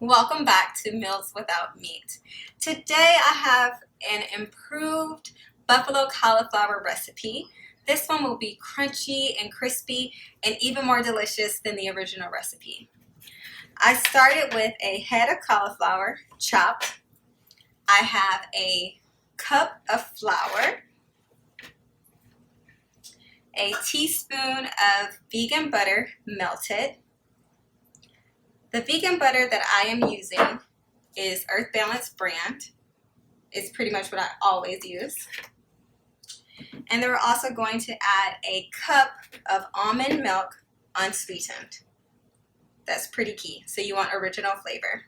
Welcome back to Meals Without Meat. Today I have an improved buffalo cauliflower recipe. This one will be crunchy and crispy and even more delicious than the original recipe. I started with a head of cauliflower chopped. I have a cup of flour, a teaspoon of vegan butter melted. The vegan butter that I am using is Earth Balance brand. It's pretty much what I always use. And then we're also going to add a cup of almond milk unsweetened. That's pretty key. So you want original flavor.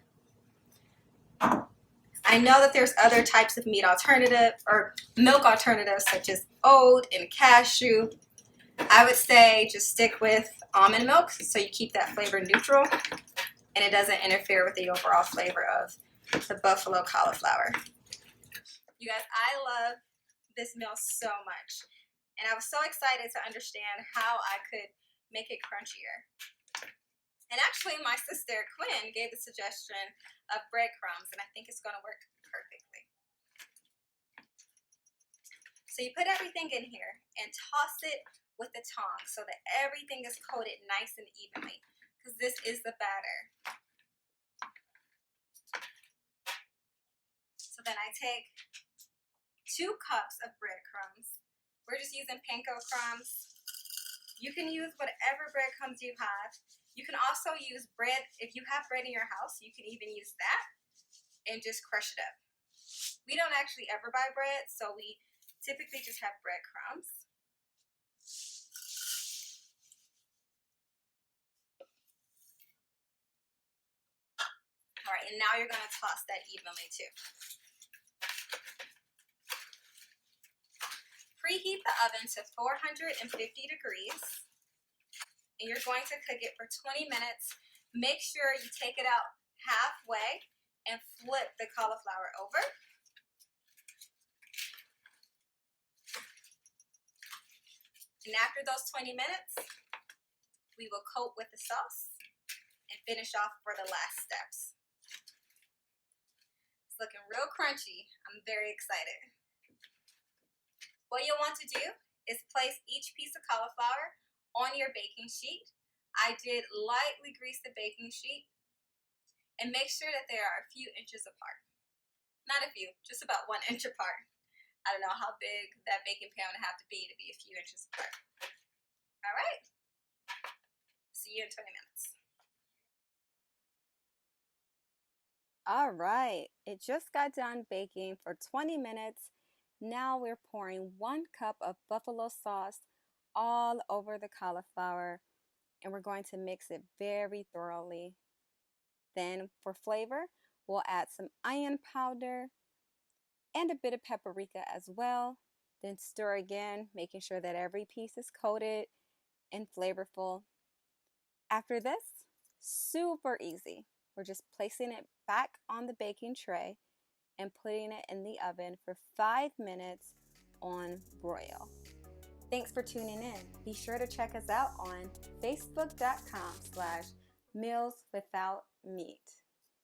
I know that there's other types of meat alternative or milk alternatives such as oat and cashew. I would say just stick with almond milk so you keep that flavor neutral and it doesn't interfere with the overall flavor of the buffalo cauliflower. You guys, I love this meal so much, and I was so excited to understand how I could make it crunchier. And actually, my sister Quinn gave the suggestion of breadcrumbs, and I think it's going to work perfectly. So you put everything in here and toss it with the tongs so that everything is coated nice and evenly, because this is the batter. So then I take 2 cups of breadcrumbs. We're just using panko crumbs. You can use whatever breadcrumbs you have. You can also use bread. If you have bread in your house, you can even use that and just crush it up. We don't actually ever buy bread, so we typically just have breadcrumbs. All right, and now you're going to toss that evenly too. Preheat the oven to 450 degrees, and you're going to cook it for 20 minutes. Make sure you take it out halfway and flip the cauliflower over. And after those 20 minutes, we will coat with the sauce and finish off for the last steps. It's looking real crunchy. I'm very excited. What you'll want to do is place each piece of cauliflower on your baking sheet. I did lightly grease the baking sheet and make sure that they are a few inches apart. Not a few, just about 1 inch apart. I don't know how big that baking pan would have to be a few inches apart. All right, see you in 20 minutes. All right, it just got done baking for 20 minutes. Now we're pouring 1 cup of buffalo sauce all over the cauliflower, and we're going to mix it very thoroughly. Then for flavor, we'll add some cayenne powder and a bit of paprika as well. Then stir again, making sure that every piece is coated and flavorful. After this, super easy. We're just placing it back on the baking tray and putting it in the oven for 5 minutes on broil. Thanks for tuning in. Be sure to check us out on facebook.com/mealswithoutmeat.